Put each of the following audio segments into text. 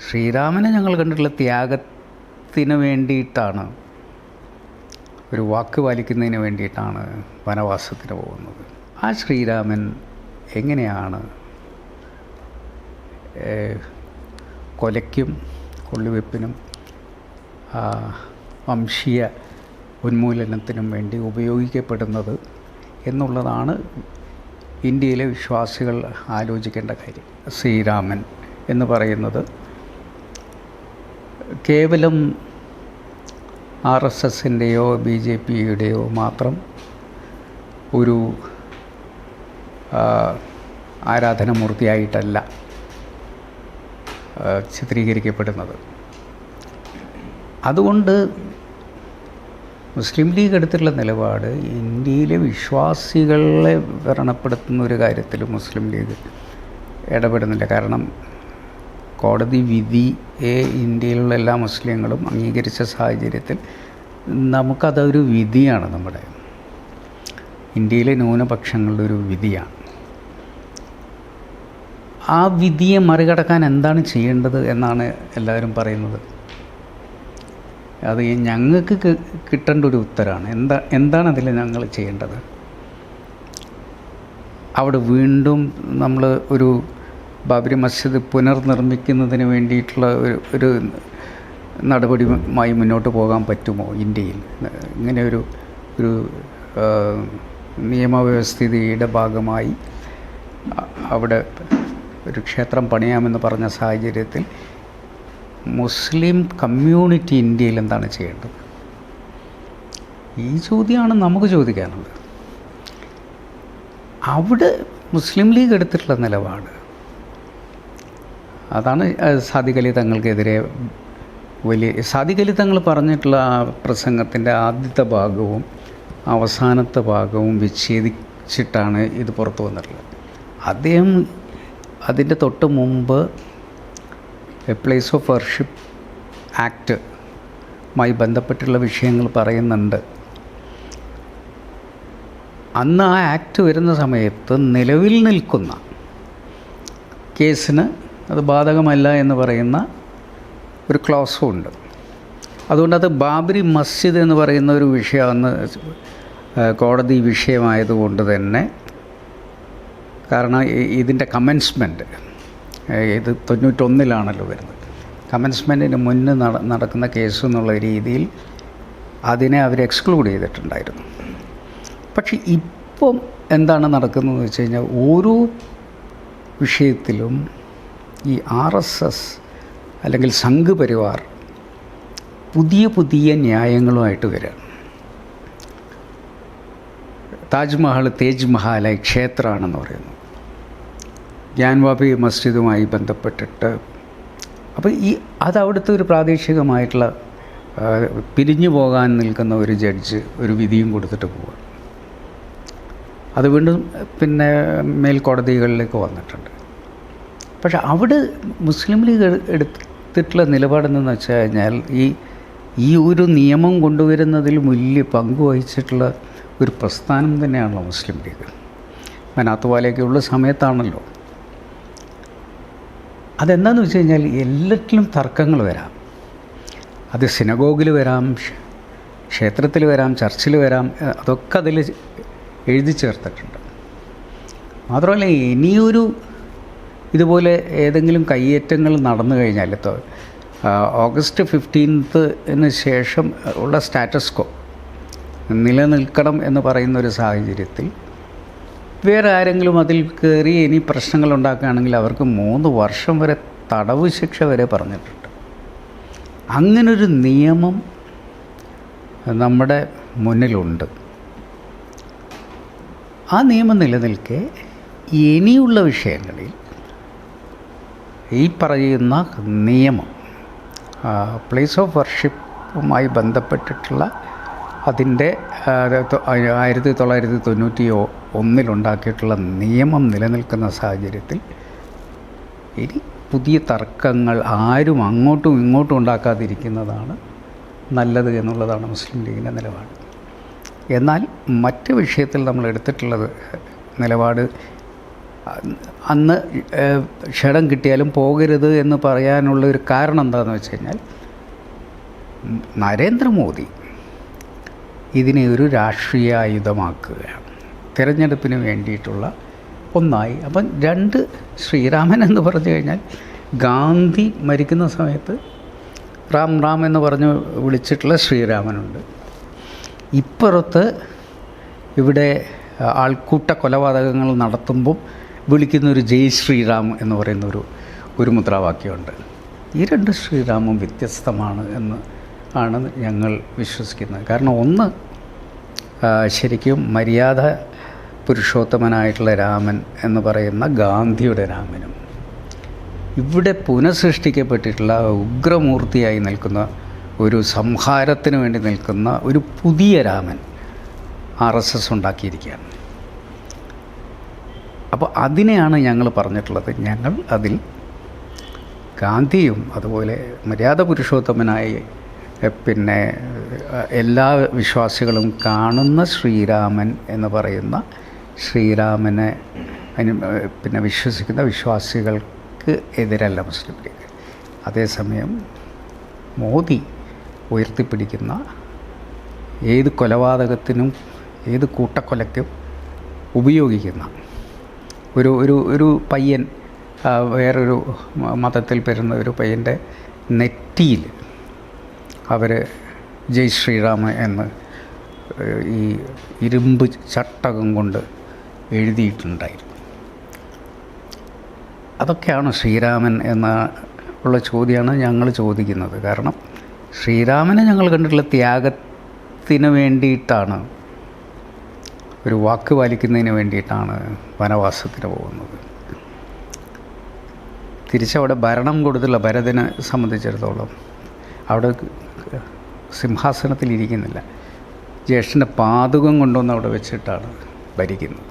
ശ്രീരാമനെ ഞങ്ങൾ കണ്ടിട്ടുള്ള ത്യാഗത്തിന് വേണ്ടിയിട്ടാണ്, ഒരു വാക്ക് പാലിക്കുന്നതിന് വേണ്ടിയിട്ടാണ് വനവാസത്തിന് പോകുന്നത്. ആ ശ്രീരാമൻ എങ്ങനെയാണ് കൊലയ്ക്കും കൊള്ളിവെപ്പിനും വംശീയ ഉന്മൂലനത്തിനും വേണ്ടി ഉപയോഗിക്കപ്പെടുന്നത് എന്നുള്ളതാണ് ഇന്ത്യയിലെ വിശ്വാസികൾ ആലോചിക്കേണ്ട കാര്യം. ശ്രീരാമൻ എന്ന് പറയുന്നത് കേവലം RSSൻ്റെയോ BJPയുടെയോ മാത്രം ഒരു ആരാധനാമൂർത്തിയായിട്ടല്ല ചിത്രീകരിക്കപ്പെടുന്നത്. അതുകൊണ്ട് മുസ്ലിം ലീഗ് എടുത്തിട്ടുള്ള നിലപാട് ഇന്ത്യയിലെ വിശ്വാസികളെ വ്രണപ്പെടുത്തുന്ന ഒരു കാര്യത്തിൽ മുസ്ലിം ലീഗ് ഇടപെടുന്നില്ല. കാരണം കോടതി വിധിയെ ഇന്ത്യയിലുള്ള എല്ലാ മുസ്ലിങ്ങളും അംഗീകരിച്ച സാഹചര്യത്തിൽ നമുക്കതൊരു വിധിയാണ്, നമ്മുടെ ഇന്ത്യയിലെ ന്യൂനപക്ഷങ്ങളുടെ ഒരു വിധിയാണ്. ആ വിധിയെ മറികടക്കാൻ എന്താണ് ചെയ്യേണ്ടത് എന്നാണ് എല്ലാവരും പറയുന്നത്. അത് ഞങ്ങൾക്ക് കിട്ടേണ്ട ഒരു ഉത്തരമാണ്. എന്താണ് അതിൽ ഞങ്ങൾ ചെയ്യേണ്ടത്? അവിടെ വീണ്ടും നമ്മൾ ഒരു ബാബരി മസ്ജിദ് പുനർനിർമ്മിക്കുന്നതിന് വേണ്ടിയിട്ടുള്ള ഒരു നടപടിയുമായി മുന്നോട്ട് പോകാൻ പറ്റുമോ ഇന്ത്യയിൽ? ഇങ്ങനെ ഒരു നിയമവ്യവസ്ഥിതിയുടെ ഭാഗമായി അവിടെ ഒരു ക്ഷേത്രം പണിയാമെന്ന് പറഞ്ഞ സാഹചര്യത്തിൽ മുസ്ലിം കമ്മ്യൂണിറ്റി ഇന്ത്യയിൽ എന്താണ് ചെയ്യേണ്ടത്? ഈ ചോദ്യമാണ് നമുക്ക് ചോദിക്കാനുള്ളത്. അവിടെ മുസ്ലിം ലീഗ് എടുത്തിട്ടുള്ള നിലപാട് അതാണ്. സാദിഖ് അലി തങ്ങൾക്കെതിരെ സാദിഖ് അലി തങ്ങൾ പറഞ്ഞിട്ടുള്ള ആ പ്രസംഗത്തിൻ്റെ ആദ്യത്തെ ഭാഗവും അവസാനത്തെ ഭാഗവും വിച്ഛേദിച്ചിട്ടാണ് ഇത് പുറത്തു വന്നിട്ടുള്ളത്. അദ്ദേഹം അതിൻ്റെ തൊട്ട് മുമ്പ് പ്ലേസ് ഓഫ് വർഷിപ്പ് ആക്റ്റുമായി ബന്ധപ്പെട്ടുള്ള വിഷയങ്ങൾ പറയുന്നുണ്ട്. അന്ന് ആ ആക്ട് വരുന്ന സമയത്ത് നിലവിൽ നിൽക്കുന്ന കേസിന് അത് ബാധകമല്ല എന്ന് പറയുന്ന ഒരു ക്ലോസും ഉണ്ട്. അതുകൊണ്ട് അത് ബാബരി മസ്ജിദ് എന്ന് പറയുന്ന ഒരു വിഷയം അന്ന് കോടതി വിഷയമായതുകൊണ്ട് തന്നെ, കാരണം ഇതിൻ്റെ കമൻസ്മെൻറ്റ് ഇത് 91 വരുന്നത്, കമൻസ്മെൻറ്റിന് മുന്നേ നടക്കുന്ന കേസ് എന്നുള്ള രീതിയിൽ അതിനെ അവർ എക്സ്ക്ലൂഡ് ചെയ്തിട്ടുണ്ടായിരുന്നു. പക്ഷേ ഇപ്പം എന്താണ് നടക്കുന്നതെന്ന് വെച്ച് കഴിഞ്ഞാൽ ഓരോ വിഷയത്തിലും ഈ RSS അല്ലെങ്കിൽ സംഘ് പരിവാർ പുതിയ പുതിയ ന്യായങ്ങളുമായിട്ട് വരികയാണ്. താജ്മഹൽ തേജ് മഹലായി ക്ഷേത്രമാണെന്ന് പറയുന്നു, ഗ്യാൻവാപി മസ്ജിദുമായി ബന്ധപ്പെട്ടിട്ട്. അപ്പോൾ അത് അവിടുത്തെ ഒരു പ്രാദേശികമായിട്ടുള്ള പിരിഞ്ഞു പോകാൻ നിൽക്കുന്ന ഒരു ജഡ്ജ് ഒരു വിധിയും കൊടുത്തിട്ട് പോവുക. അത് വീണ്ടും പിന്നെ മേൽക്കോടതികളിലേക്ക് വന്നിട്ടുണ്ട്. പക്ഷെ അവിടെ മുസ്ലിം ലീഗ് എടുത്തിട്ടുള്ള നിലപാടെന്ന് വെച്ച് കഴിഞ്ഞാൽ ഈ ഒരു നിയമം കൊണ്ടുവരുന്നതിൽ വലിയ പങ്ക് വഹിച്ചിട്ടുള്ള ഒരു പ്രസ്ഥാനം തന്നെയാണല്ലോ മുസ്ലിം ലീഗ്. മനാത്തുവാലയൊക്കെയുള്ള സമയത്താണല്ലോ. അതെന്താണെന്ന് വെച്ച് കഴിഞ്ഞാൽ എല്ലാറ്റിലും തർക്കങ്ങൾ വരാം. അത് സിനഗോഗിൽ വരാം, ക്ഷേത്രത്തിൽ വരാം, ചർച്ചിൽ വരാം, അതൊക്കെ അതിൽ എഴുതി ചേർത്തിട്ടുണ്ട്. മാത്രമല്ല ഇനിയൊരു ഇതുപോലെ ഏതെങ്കിലും കയ്യേറ്റങ്ങൾ നടന്നു കഴിഞ്ഞാൽ ഓഗസ്റ്റ് 15 ശേഷം ഉള്ള സ്റ്റാറ്റസ് കോ നിലനിൽക്കണം എന്ന് പറയുന്ന ഒരു സാഹചര്യത്തിൽ വേറെ ആരെങ്കിലും അതിൽ കയറി ഇനി പ്രശ്നങ്ങൾ ഉണ്ടാക്കുകയാണെങ്കിൽ അവർക്ക് 3 വർഷം വരെ തടവ് ശിക്ഷ വരെ പറഞ്ഞിട്ടുണ്ട്. അങ്ങനൊരു നിയമം നമ്മുടെ മുന്നിലുണ്ട്. ആ നിയമം നിലനിൽക്കെ ഇനിയുള്ള വിഷയങ്ങളിൽ ഈ പറയുന്ന നിയമം പ്ലേസ് ഓഫ് വർഷിപ്പുമായി ബന്ധപ്പെട്ടിട്ടുള്ള അതിൻ്റെ 1991 നിയമം നിലനിൽക്കുന്ന സാഹചര്യത്തിൽ ഇനി പുതിയ തർക്കങ്ങൾ ആരും അങ്ങോട്ടും ഇങ്ങോട്ടും ഉണ്ടാക്കാതിരിക്കുന്നതാണ് നല്ലത് എന്നുള്ളതാണ് മുസ്ലിം ലീഗിൻ്റെ നിലപാട്. എന്നാൽ മറ്റ് വിഷയത്തിൽ നമ്മൾ എടുത്തിട്ടുള്ളത് നിലപാട് അന്ന് ക്ഷണം കിട്ടിയാലും പോകരുത് എന്ന് പറയാനുള്ള ഒരു കാരണം എന്താണെന്ന് വെച്ച് കഴിഞ്ഞാൽ നരേന്ദ്രമോദി ഇതിനെ ഒരു രാഷ്ട്രീയ ആയുധമാക്കുകയാണ്, തിരഞ്ഞെടുപ്പിന് വേണ്ടിയിട്ടുള്ള ഒന്നായി. അപ്പം രണ്ട് ശ്രീരാമൻ എന്ന് പറഞ്ഞു കഴിഞ്ഞാൽ ഗാന്ധി മരിക്കുന്ന സമയത്ത് റാം റാം എന്ന് പറഞ്ഞ് വിളിച്ചിട്ടുള്ള ശ്രീരാമനുണ്ട്. ഇപ്പുറത്ത് ഇവിടെ ആൾക്കൂട്ട കൊലപാതകങ്ങൾ നടത്തുമ്പം വിളിക്കുന്നൊരു ജയ് ശ്രീറാം എന്ന് പറയുന്ന ഒരു മുദ്രാവാക്യമുണ്ട്. ഈ രണ്ട് ശ്രീരാമും വ്യത്യസ്തമാണ് എന്ന് ആണ് ഞങ്ങൾ വിശ്വസിക്കുന്നത്. കാരണം ഒന്ന് ശരിക്കും മര്യാദ പുരുഷോത്തമനായിട്ടുള്ള രാമൻ എന്ന് പറയുന്ന ഗാന്ധിയുടെ രാമനും ഇവിടെ പുനഃസൃഷ്ടിക്കപ്പെട്ടിട്ടുള്ള ഉഗ്രമൂർത്തിയായി നിൽക്കുന്ന ഒരു സംഹാരത്തിന് വേണ്ടി നിൽക്കുന്ന ഒരു പുതിയ രാമൻ RSS ഉണ്ടാക്കിയിരിക്കുകയാണ്. അപ്പോൾ അതിനെയാണ് ഞങ്ങൾ പറഞ്ഞിട്ടുള്ളത്. ഞങ്ങൾ അതിൽ ഗാന്ധിയും അതുപോലെ മര്യാദ പുരുഷോത്തമനായി പിന്നെ എല്ലാ വിശ്വാസികളും കാണുന്ന ശ്രീരാമൻ എന്ന് പറയുന്ന ശ്രീരാമനെ പിന്നെ വിശ്വസിക്കുന്ന വിശ്വാസികൾക്ക് എതിരല്ല മുസ്ലിം ലീഗ്. അതേസമയം മോദി ഉയർത്തിപ്പിടിക്കുന്ന ഏത് കൊലപാതകത്തിനും ഏത് കൂട്ടക്കൊലയ്ക്കും ഉപയോഗിക്കുന്ന ഒരു പയ്യൻ, വേറൊരു മതത്തിൽ പെരുന്ന ഒരു പയ്യൻ്റെ നെറ്റിയിൽ അവർ ജയ് ശ്രീറാമ എന്ന് ഈ ഇരുമ്പ് ചട്ടകം കൊണ്ട് എഴുതിയിട്ടുണ്ടായിരുന്നു. അതൊക്കെയാണ് ശ്രീരാമൻ ഉള്ള ചോദ്യമാണ് ഞങ്ങൾ ചോദിക്കുന്നത്. കാരണം ശ്രീരാമനെ ഞങ്ങൾ കണ്ടിട്ടുള്ള ത്യാഗത്തിന് വേണ്ടിയിട്ടാണ്, ഒരു വാക്ക് പാലിക്കുന്നതിന് വേണ്ടിയിട്ടാണ് വനവാസത്തിന് പോകുന്നത്. തിരിച്ചവിടെ ഭരണം കൊടുത്തുള്ള ഭരതനെ സംബന്ധിച്ചിടത്തോളം അവിടെ സിംഹാസനത്തിലിരിക്കുന്നില്ല, ജ്യേഷ്ഠൻ്റെ പാതുകം കൊണ്ടുവന്ന് അവിടെ വെച്ചിട്ടാണ് ഭരിക്കുന്നത്.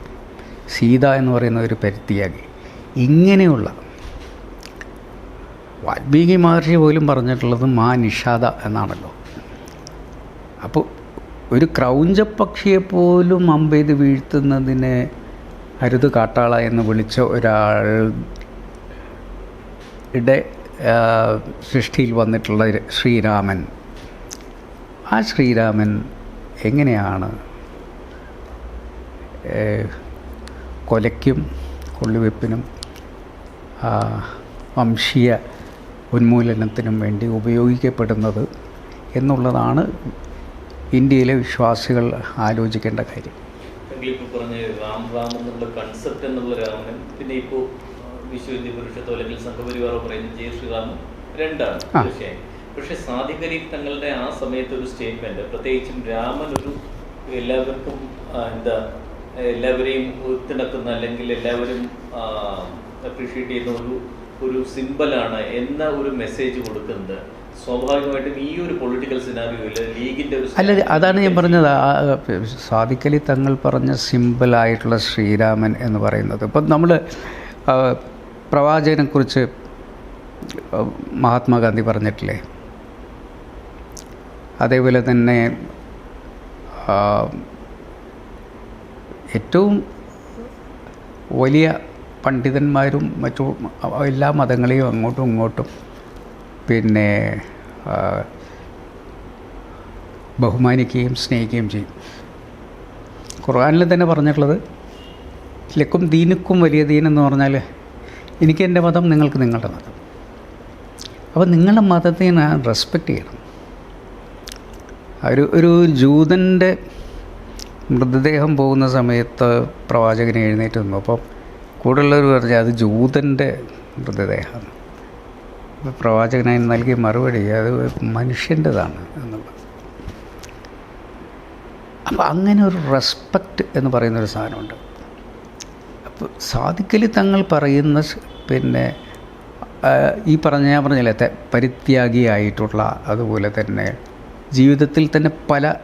സീത എന്ന് പറയുന്ന ഒരു പരിത്യാഗി. ഇങ്ങനെയുള്ള വാൽമീകി മഹർഷി പോലും പറഞ്ഞിട്ടുള്ളത് മാ നിഷാദ എന്നാണല്ലോ. അപ്പോൾ ഒരു ക്രൗഞ്ചപ്പക്ഷിയെപ്പോലും അമ്പെയ്ത് വീഴ്ത്തുന്നതിനെ അരുത് കാട്ടാള എന്ന് വിളിച്ച ഒരാളുടെ സൃഷ്ടിയിൽ വന്നിട്ടുള്ള ശ്രീരാമൻ, ആ ശ്രീരാമൻ എങ്ങനെയാണ് കൊലയ്ക്കും കൊള്ളിവെപ്പിനും വംശീയ ഉന്മൂലനത്തിനും വേണ്ടി ഉപയോഗിക്കപ്പെടുന്നത് എന്നുള്ളതാണ് ഇന്ത്യയിലെ വിശ്വാസികൾ ആലോചിക്കേണ്ട കാര്യം. ഇപ്പോൾ പറഞ്ഞ റാം റാം എന്നുള്ള കൺസെപ്റ്റ് എന്നുള്ള രാമനും പിന്നെ ഇപ്പോൾ വിശ്വഹിന്ദു പരിഷത്തോ അല്ലെങ്കിൽ സംഘപരിവാറോ പറയുന്ന ജയ് ശ്രീറാമും രണ്ടാണ് തീർച്ചയായും. പക്ഷെ സാദിഖ് അലി തങ്ങളുടെ ആ സമയത്ത് ഒരു സ്റ്റേറ്റ്മെന്റ്, പ്രത്യേകിച്ചും രാമൻ ഒരു എല്ലാവർക്കും എല്ലാവരെയും ഒത്തിണക്കുന്ന അല്ലെങ്കിൽ എല്ലാവരും അപ്രീഷിയേറ്റ് ചെയ്യുന്ന ഒരു സിമ്പലാണ് എന്ന ഒരു മെസ്സേജ് കൊടുക്കുന്നത് സ്വാഭാവികമായിട്ടും ഈ ഒരു പൊളിറ്റിക്കൽ സിനാറിയോയിൽ ലീഗിൻ്റെ ഒരു അല്ല, അതാണ് ഞാൻ പറഞ്ഞത്. സാദിഖ് അലി തങ്ങൾ പറഞ്ഞ സിമ്പിളായിട്ടുള്ള ശ്രീരാമൻ എന്ന് പറയുന്നത്, ഇപ്പം നമ്മൾ പ്രവാചകനെക്കുറിച്ച് മഹാത്മാഗാന്ധി പറഞ്ഞിട്ടില്ലേ, അതേപോലെ തന്നെ ഏറ്റവും വലിയ പണ്ഡിതന്മാരും മറ്റു എല്ലാ മതങ്ങളെയും അങ്ങോട്ടും ഇങ്ങോട്ടും പിന്നെ ബഹുമാനിക്കുകയും സ്നേഹിക്കുകയും ചെയ്യും. ഖുർആനിൽ തന്നെ പറഞ്ഞിട്ടുള്ളത് ലക്കും ദീനുക്കും വലിയ ദീൻ എന്ന് പറഞ്ഞാൽ എനിക്ക് എൻ്റെ മതം, നിങ്ങൾക്ക് നിങ്ങളുടെ മതം. അപ്പോൾ നിങ്ങളുടെ മതത്തെ ഞാൻ റെസ്പെക്റ്റ് ചെയ്യണം. ഒരു ജൂതൻ്റെ മൃതദേഹം പോകുന്ന സമയത്ത് പ്രവാചകനെ എഴുന്നേറ്റ് നിന്നു. അപ്പം കൂടുതലുള്ളവർ പറഞ്ഞാൽ അത് ജൂതൻ്റെ മൃതദേഹമാണ്. അപ്പോൾ പ്രവാചകനായി നൽകിയ മറുപടി അത് മനുഷ്യൻ്റെതാണ് എന്നുള്ളത്. അപ്പോൾ അങ്ങനെ ഒരു റെസ്പെക്റ്റ് എന്ന് പറയുന്നൊരു സാധനമുണ്ട്. അപ്പോൾ സാദിഖ് അലി തങ്ങൾ പറയുന്ന പിന്നെ ഈ ഞാൻ പറഞ്ഞില്ലേ പരിത്യാഗിയായിട്ടുള്ള, അതുപോലെ തന്നെ ജീവിതത്തിൽ തന്നെ പല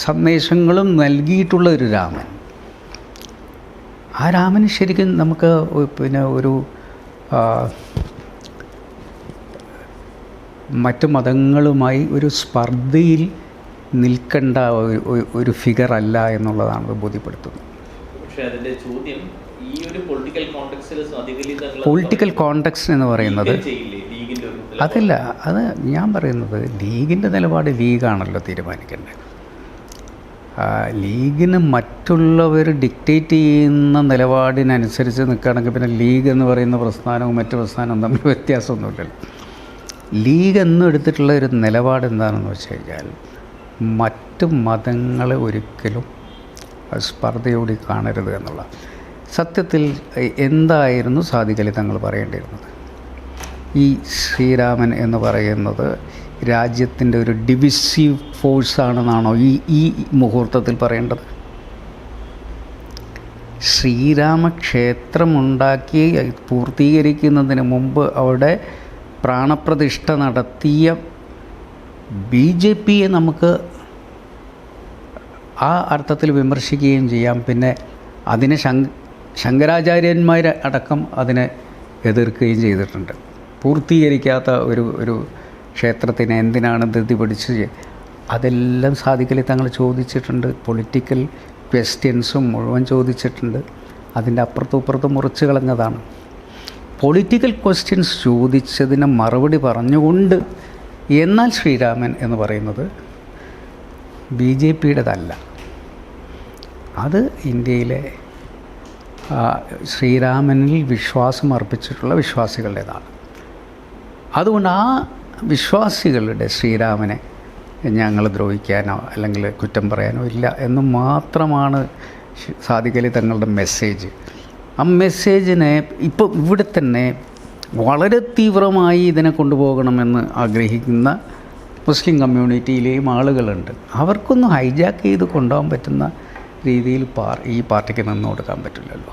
സന്ദേശങ്ങളും നൽകിയിട്ടുള്ള ഒരു രാമൻ. ആ രാമന് ശരിക്കും നമുക്ക് പിന്നെ മറ്റു മതങ്ങളുമായി ഒരു സ്പർദ്ധയിൽ നിൽക്കേണ്ട ഒരു ഫിഗർ അല്ല എന്നുള്ളതാണ് ബോധ്യപ്പെടുത്തുന്നത്. പക്ഷേ അതിൻ്റെ ചോദ്യം ഈ ഒരു പൊളിറ്റിക്കൽ കോണ്ടെക്സ്റ്റിൽ സാദിഖലി തങ്ങൾ പൊളിറ്റിക്കൽ കോണ്ടെക്സ്റ്റ് എന്ന് പറയുന്നത് ചെയ്യില്ലേ ലീഗിന്റെ ഒരു അതല്ല, അത് ഞാൻ പറയുന്നത് ലീഗിൻ്റെ നിലപാട് ലീഗാണല്ലോ തീരുമാനിക്കേണ്ടത്. ലീഗിന് മറ്റുള്ളവർ ഡിക്റ്റേറ്റ് ചെയ്യുന്ന നിലപാടിനനുസരിച്ച് നിൽക്കുകയാണെങ്കിൽ പിന്നെ ലീഗ് എന്ന് പറയുന്ന പ്രസ്ഥാനവും മറ്റു പ്രസ്ഥാനവും തമ്മിൽ വ്യത്യാസമൊന്നുമില്ലല്ലോ. ലീഗ് എന്നും എടുത്തിട്ടുള്ള ഒരു നിലപാട് എന്താണെന്ന് വെച്ച് കഴിഞ്ഞാൽ മറ്റ് മതങ്ങളെ ഒരിക്കലും സ്പർദ്ധയോടെ കാണരുത് എന്നുള്ള. സത്യത്തിൽ എന്തായിരുന്നു സാദിഖലി തങ്ങൾ പറയേണ്ടിയിരുന്നത്? ഈ ശ്രീരാമൻ എന്ന് പറയുന്നത് രാജ്യത്തിൻ്റെ ഒരു ഡിവിസീവ് ഫോഴ്സാണെന്നാണോ ഈ മുഹൂർത്തത്തിൽ പറയേണ്ടത്? ശ്രീരാമക്ഷേത്രമുണ്ടാക്കി പൂർത്തീകരിക്കുന്നതിന് മുമ്പ് അവിടെ പ്രാണപ്രതിഷ്ഠ നടത്തിയ BJPയെ നമുക്ക് ആ അർത്ഥത്തിൽ വിമർശിക്കുകയും ചെയ്യാം. പിന്നെ അതിനെ ശങ്കരാചാര്യന്മാർ അടക്കം അതിനെ എതിർക്കുകയും ചെയ്തിട്ടുണ്ട്. പൂർത്തീകരിക്കാത്ത ഒരു ക്ഷേത്രത്തിനെ എന്തിനാണ് ധൃതി പിടിച്ച്? അതെല്ലാം സാദിഖലി തങ്ങൾ ചോദിച്ചിട്ടുണ്ട്. പൊളിറ്റിക്കൽ ക്വസ്റ്റ്യൻസും മുഴുവൻ ചോദിച്ചിട്ടുണ്ട്. അതിൻ്റെ അപ്പുറത്തും ഇപ്പുറത്തും മുറിച്ച് കളഞ്ഞതാണ്. പൊളിറ്റിക്കൽ ക്വസ്റ്റ്യൻസ് ചോദിച്ചതിന് മറുപടി പറഞ്ഞുകൊണ്ട് എന്നാൽ ശ്രീരാമൻ എന്ന് പറയുന്നത് BJPയുടേതല്ല, അത് ഇന്ത്യയിലെ ശ്രീരാമനിൽ വിശ്വാസം അർപ്പിച്ചിട്ടുള്ള വിശ്വാസികളുടേതാണ്. അതുകൊണ്ട് ആ വിശ്വാസികളുടെ ശ്രീരാമനെ ഞങ്ങൾ ദ്രോഹിക്കാനോ അല്ലെങ്കിൽ കുറ്റം പറയാനോ ഇല്ല എന്ന് മാത്രമാണ് സാദിഖലി തങ്ങളുടെ മെസ്സേജ്. ആ മെസ്സേജിനെ ഇപ്പോൾ ഇവിടെ തന്നെ വളരെ തീവ്രമായി ഇതിനെ കൊണ്ടുപോകണമെന്ന് ആഗ്രഹിക്കുന്ന മുസ്ലിം കമ്മ്യൂണിറ്റിയിലെയും ആളുകളുണ്ട്. അവർക്കൊന്നും ഹൈജാക്ക് ചെയ്ത് കൊണ്ടുപോകാൻ പറ്റുന്ന രീതിയിൽ ഈ പാർട്ടിക്ക് നിന്ന് കൊടുക്കാൻ പറ്റില്ലല്ലോ.